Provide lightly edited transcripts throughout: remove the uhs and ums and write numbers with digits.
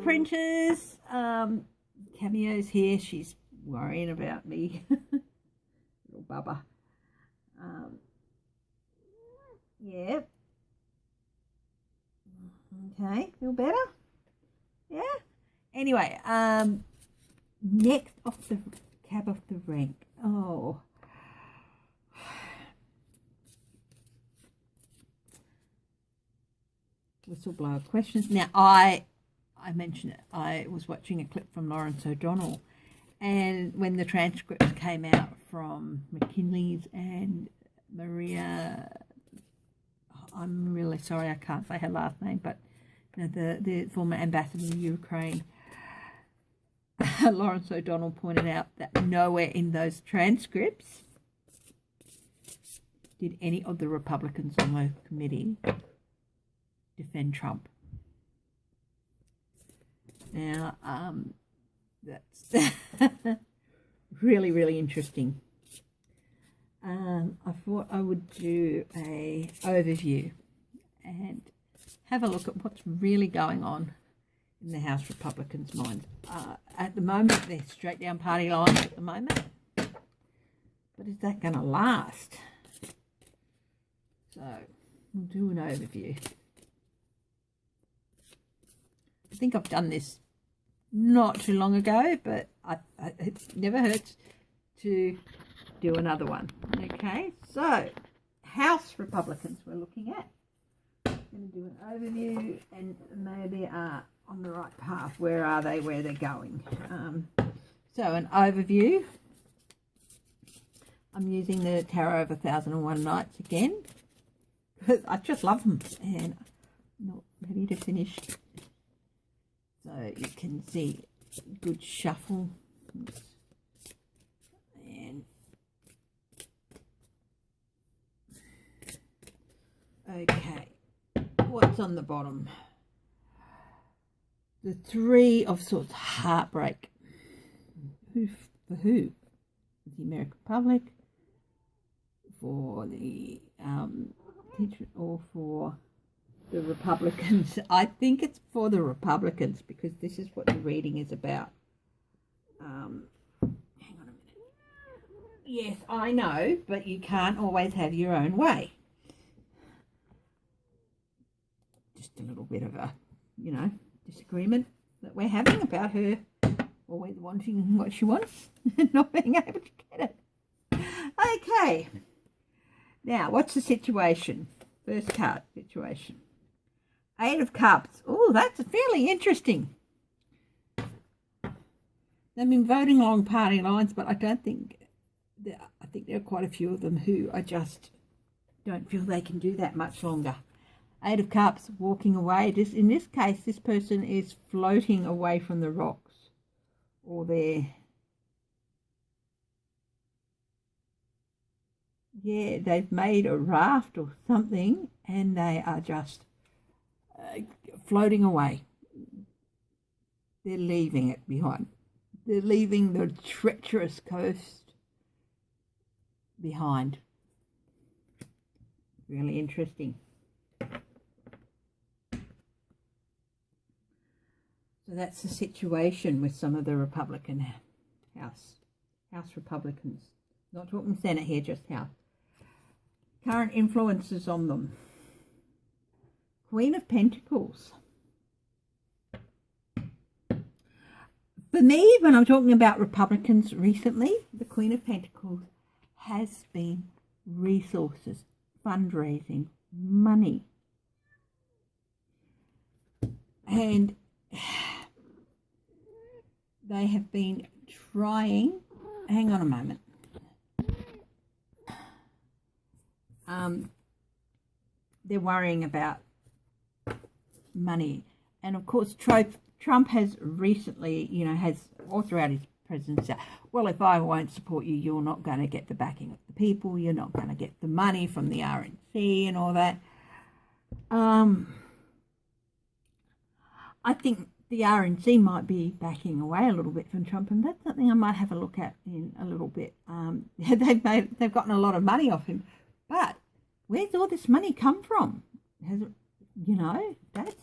printers. Cameo's here. She's worrying about me. Little bubba. Yeah. Okay, feel better? Yeah. Anyway, next off the cab of the rank. Oh. Whistleblower questions. Now, I mentioned it. I was watching a clip from Lawrence O'Donnell, and when the transcripts came out from McKinley's and Maria, I'm really sorry I can't say her last name, but you know, the former ambassador in Ukraine, Lawrence O'Donnell pointed out that nowhere in those transcripts did any of the Republicans on the committee defend Trump. Now, that's really, really interesting. I thought I would do a overview and have a look at what's really going on in the House Republicans' minds. At the moment, they're straight down party lines at the moment. But is that going to last? So, we'll do an overview. I think I've done this not too long ago, but it never hurts to do another one. Okay, so House Republicans we're looking at. I'm going to do an overview, and maybe are on the right path. Where are they? Where they're going? So an overview. I'm using the Tarot of 1001 Nights again because I just love them, and I'm not ready to finish. So you can see good shuffle. And okay, what's on the bottom? The Three of Swords, heartbreak. Who for who? The American public, for the or for the Republicans. I think it's for the Republicans because this is what the reading is about. Hang on a minute. Yes, I know, but you can't always have your own way. Just a little bit of a, disagreement that we're having about her always wanting what she wants and not being able to get it. Okay. Now, what's the situation? First card, situation. Eight of Cups. Oh, that's fairly interesting. They've been voting along party lines, but I think there are quite a few of them who are just don't feel they can do that much longer. Eight of Cups, walking away. In this case, this person is floating away from the rocks, or they've made a raft or something, and they are just floating away. They're leaving it behind. They're leaving the treacherous coast behind. Really interesting. So that's the situation with some of the Republican House Republicans. Not talking Senate here, just House. Current influences on them. Queen of Pentacles. For me, when I'm talking about Republicans recently, the Queen of Pentacles has been resources, fundraising, money. And they have been trying, hang on a moment. They're worrying about money. And of course, Trump has recently, has all throughout his presidency, well, if I won't support you, you're not going to get the backing of the people. You're not going to get the money from the RNC and all that. I think the RNC might be backing away a little bit from Trump, and that's something I might have a look at in a little bit. They've gotten a lot of money off him, but where's all this money come from? you know, that's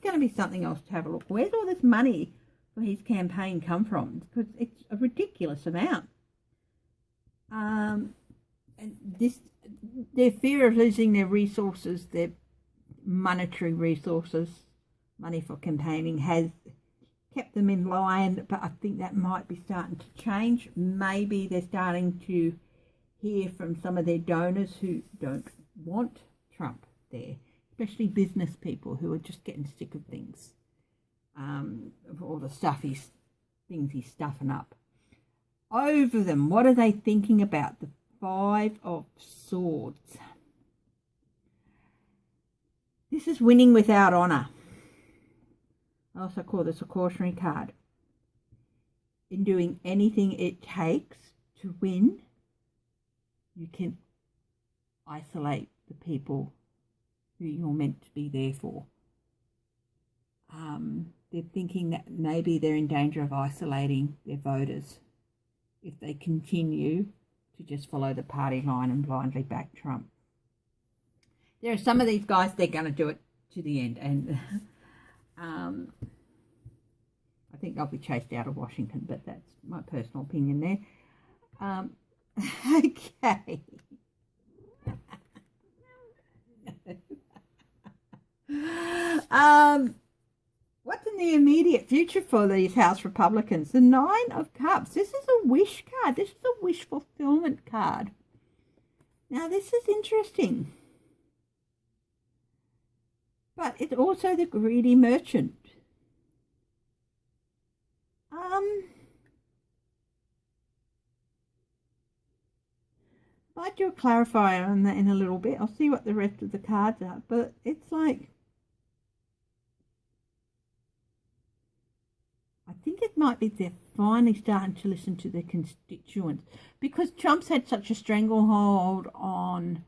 going to be something else to have a look. Where's all this money for his campaign come from? Because it's a ridiculous amount. And their fear of losing their resources, their monetary resources, money for campaigning, has kept them in line, but I think that might be starting to change. Maybe they're starting to hear from some of their donors who don't want Trump there, especially business people who are just getting sick of things, of all the things he's stuffing up. Over them, what are they thinking about? The Five of Swords. This is winning without honour. I also call this a cautionary card. In doing anything it takes to win, you can isolate the people who you're meant to be there for. They're thinking that maybe they're in danger of isolating their voters if they continue to just follow the party line and blindly back Trump. There are some of these guys, they're going to do it to the end, and I think they'll be chased out of Washington, but that's my personal opinion there. Okay. What's in the immediate future for these House Republicans? The Nine of Cups. This is a wish card. This is a wish fulfillment card. Now, this is interesting. But it's also the greedy merchant. Might do a clarifier on that in a little bit. I'll see what the rest of the cards are. But it's like, I think it might be they're finally starting to listen to their constituents, because Trump's had such a stranglehold on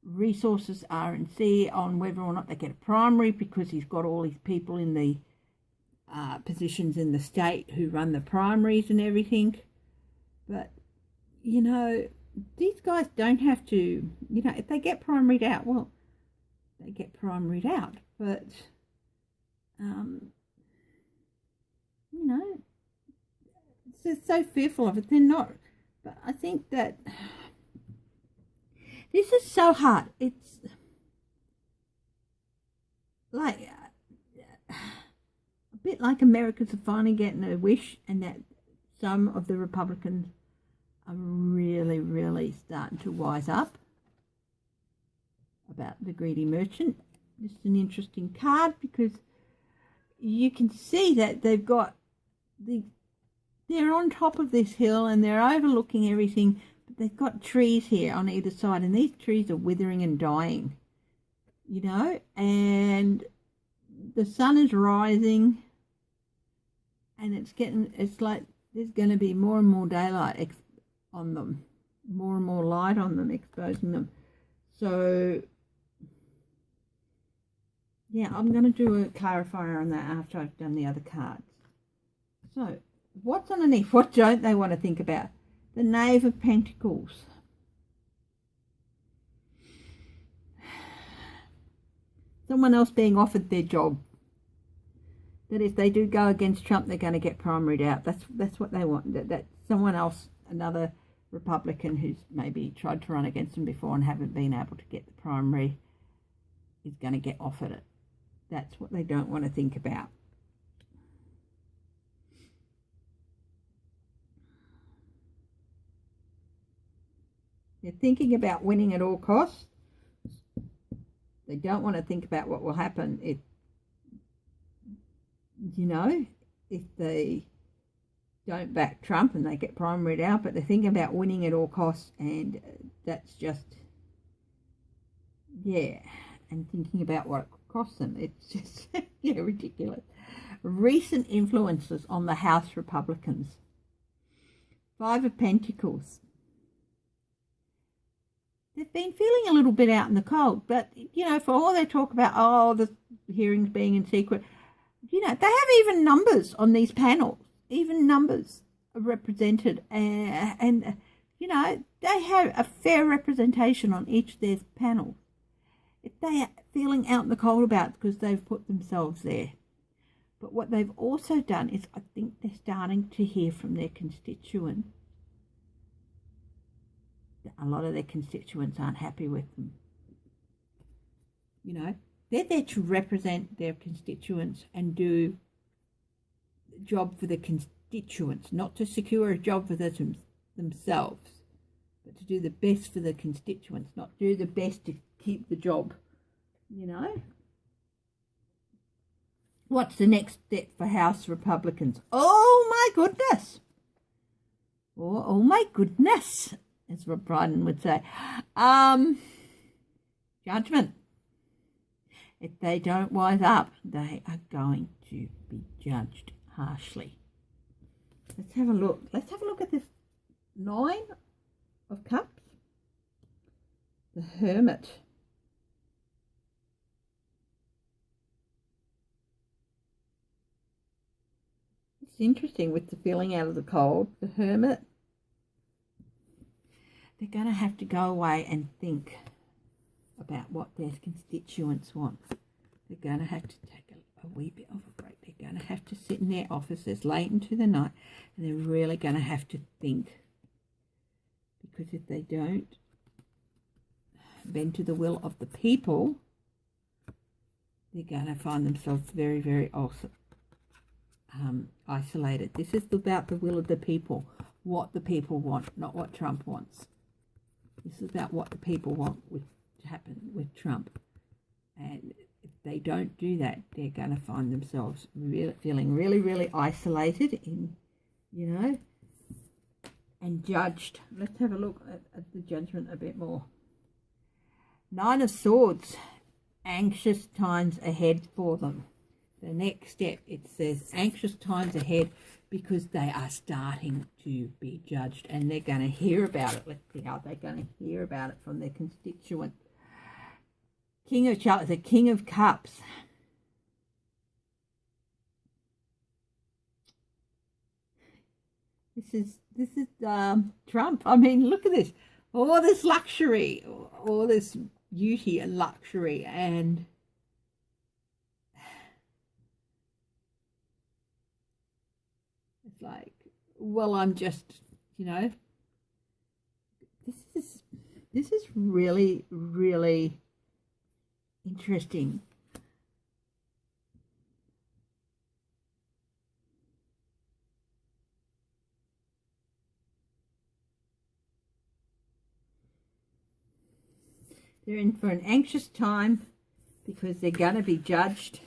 resources, RNC, on whether or not they get a primary, because he's got all these people in the positions in the state who run the primaries and everything. But, you know, these guys don't have to, you know, if they get primaried out, well, they get primaried out. But, you know, they're so fearful of it. They're not. But I think that this is so hard. It's like a bit like Americans are finally getting a wish, and that some of the Republicans are really, really starting to wise up about the greedy merchant. This is an interesting card because you can see that they've got they're on top of this hill and they're overlooking everything, but they've got trees here on either side, and these trees are withering and dying, you know, and the sun is rising, and it's like there's going to be more and more daylight on them, more and more light on them, exposing them. So yeah, I'm going to do a clarifier on that after I've done the other cards. So what's underneath? What don't they want to think about? The Knave of Pentacles. Someone else being offered their job. That if they do go against Trump, they're going to get primaried out. That's what they want. That someone else, another Republican who's maybe tried to run against them before and haven't been able to get the primary, is going to get offered it. That's what they don't want to think about. They're thinking about winning at all costs. They don't want to think about what will happen if, you know, if they don't back Trump and they get primaried out, but they're thinking about winning at all costs, and that's just, yeah, and thinking about what it could cost them. It's just, yeah, ridiculous. Recent influences on the House Republicans. Five of Pentacles. They've been feeling a little bit out in the cold, but, you know, for all they talk about, the hearings being in secret, you know, they have even numbers on these panels. Even numbers are represented, and you know, they have a fair representation on each of their panels. if they are feeling out in the cold about it because they've put themselves there. But what they've also done is I think they're starting to hear from their constituents. A lot of their constituents aren't happy with them. You know, they're there to represent their constituents and do the job for the constituents, not to secure a job for themselves, but to do the best for the constituents, not do the best to keep the job, you know. What's the next step for House Republicans? Oh my goodness. Oh my goodness, as Rob Brydon would say. Judgment. If they don't wise up, they are going to be judged harshly. Let's have a look. Let's have a look at this 9 of Cups. The Hermit. It's interesting with the feeling out of the cold. The Hermit. They're going to have to go away and think about what their constituents want. They're going to have to take a wee bit of a break. They're going to have to sit in their offices late into the night, and they're really going to have to think. Because if they don't bend to the will of the people, they're going to find themselves very, very isolated. This is about the will of the people, what the people want, not what Trump wants. This is about what the people want to happen with Trump. And if they don't do that, they're going to find themselves feeling really, really isolated in, you know, and judged. Let's have a look at the judgment a bit more. 9 of Swords, anxious times ahead for them. The next step, it says anxious times ahead because they are starting to be judged and they're going to hear about it. Let's see how they're going to hear about it from their constituents. King of Cups, the King of Cups. This is Trump. I mean, look at this. All this luxury, all this beauty and luxury, and it's like, well, I'm just, you know, this is really, really interesting. They're in for an anxious time because they're going to be judged.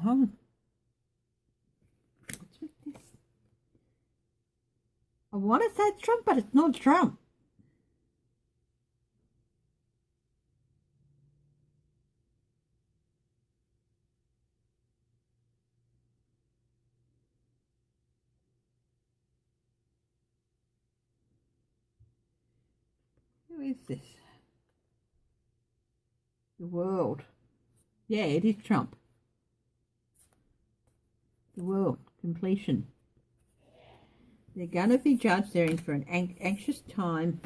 Oh, what's with this? I want to say it's Trump, but it's not Trump. Who is this? The World. Yeah, it is Trump. The World. Completion. They're going to be judged. They're in for an anxious time,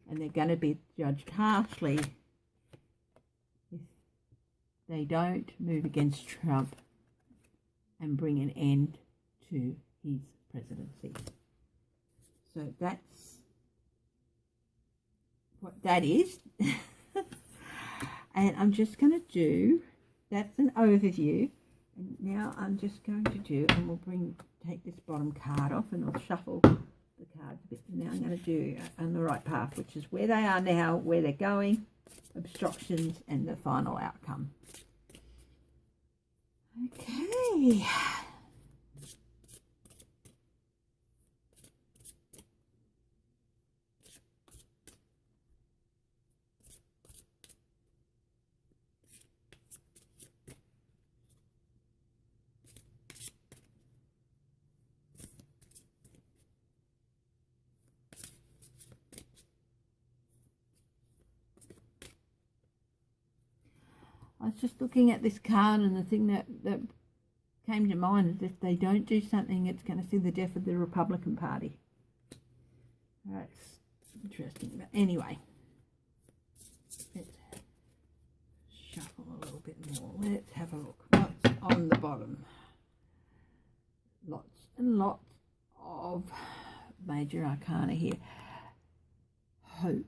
and they're going to be judged harshly if they don't move against Trump and bring an end to his presidency. So that's what that is. And I'm just going to do, that's an overview, and now I'm just going to do, and we'll take this bottom card off and we'll shuffle the cards a bit. Now I'm going to do on the right path, which is where they are now, where they're going, obstructions, and the final outcome. Okay. I was just looking at this card, and the thing that came to mind is if they don't do something, it's going to see the death of the Republican Party. All right. interesting. But anyway, let's shuffle a little bit more. Let's have a look. What's on the bottom? Lots and lots of major arcana here. Hope.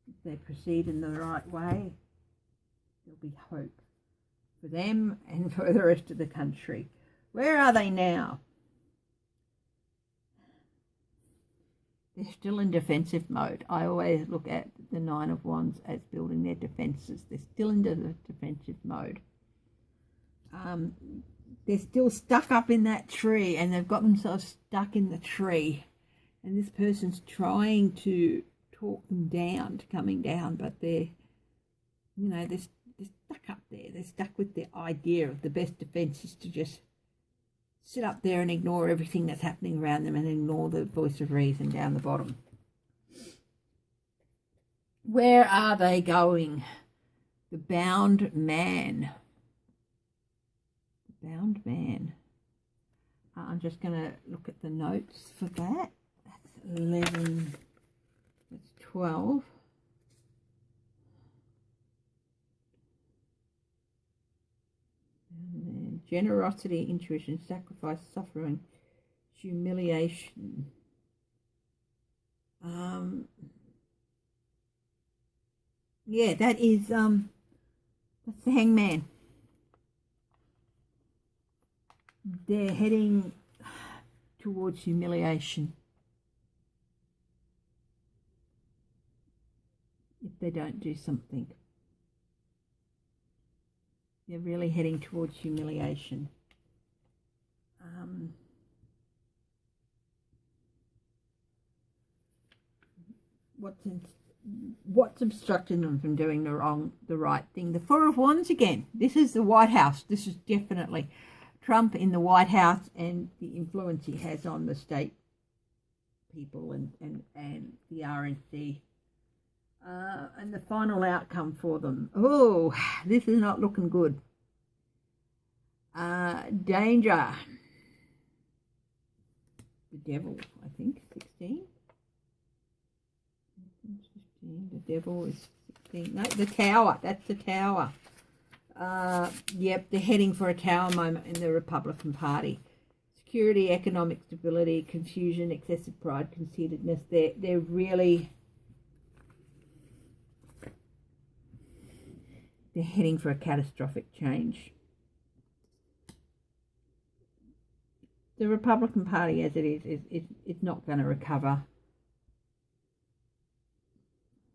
If they proceed in the right way, there'll be hope for them and for the rest of the country. Where are they now? They're still in defensive mode. I always look at the Nine of Wands as building their defences. They're still in the defensive mode. They're still stuck up in that tree, and they've got themselves stuck in the tree. And this person's trying to talk them down to coming down, but they're stuck up there. They're stuck with the idea of the best defence is to just sit up there and ignore everything that's happening around them and ignore the voice of reason down the bottom. Where are they going? The bound man. The bound man. I'm just going to look at the notes for that. That's 11. That's 12. Generosity, intuition, sacrifice, suffering, humiliation. Yeah, that's the Hangman. They're heading towards humiliation if they don't do something. They're really heading towards humiliation. What's obstructing them from doing the right thing? The Four of Wands again. This is the White House. This is definitely Trump in the White House and the influence he has on the state people and the RNC. And the final outcome for them. Oh, this is not looking good. Danger. The Devil, I think, 16. The Devil is 16. No, the Tower. That's the Tower. Yep, they're heading for a tower moment in the Republican Party. Security, economic stability, confusion, excessive pride, conceitedness. They're really... They're heading for a catastrophic change. The Republican Party, as it is not going to recover.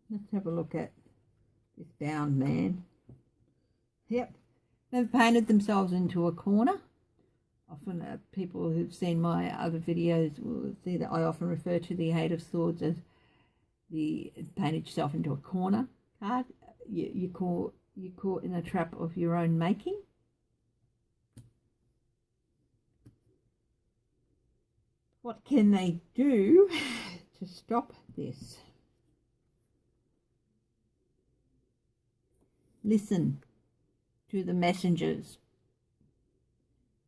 Let's have a look at this bound man. Yep, they've painted themselves into a corner. Often people who've seen my other videos will see that I often refer to the Eight of Swords as the painted yourself into a corner card. You're caught in a trap of your own making. What can they do to stop this? Listen to the messengers.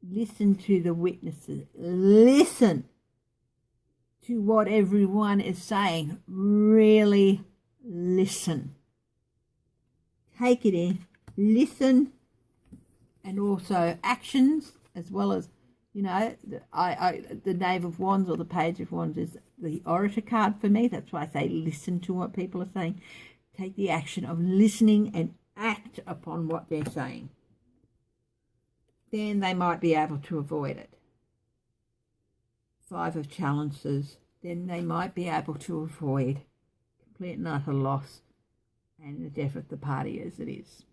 Listen to the witnesses. Listen to what everyone is saying. Really listen. Take it in, listen, and also actions, as well as, the Knave of Wands or the Page of Wands is the orator card for me. That's why I say listen to what people are saying. Take the action of listening and act upon what they're saying. Then they might be able to avoid it. Five of Challenges, then they might be able to avoid complete and utter loss and the death of the party as it is.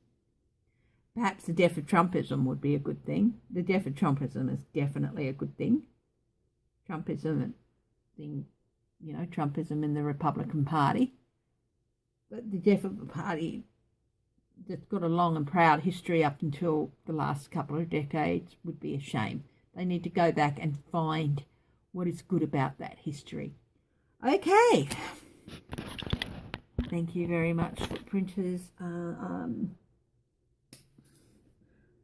Perhaps the death of Trumpism would be a good thing. The death of Trumpism is definitely a good thing. Trumpism in the Republican Party. But the death of the party that's got a long and proud history up until the last couple of decades would be a shame. They need to go back and find what is good about that history. Okay. Thank you very much, Footprinters.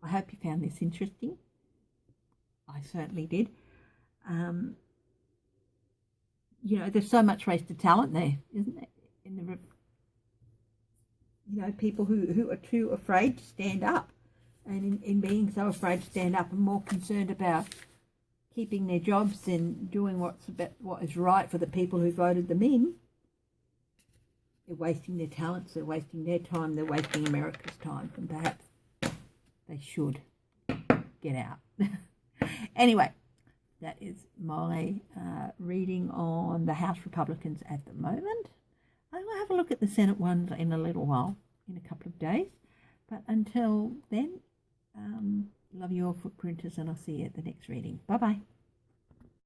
I hope you found this interesting. I certainly did. you know, there's so much wasted talent there, isn't there? In the, you know, people who are too afraid to stand up, and in being so afraid to stand up and more concerned about keeping their jobs and doing what is right for the people who voted them in, they're wasting their talents, they're wasting their time, they're wasting America's time, and perhaps they should get out. Anyway, that is my reading on the House Republicans at the moment. I will have a look at the Senate ones in a little while, in a couple of days. But until then, love you all, footprinters, and I'll see you at the next reading. Bye-bye.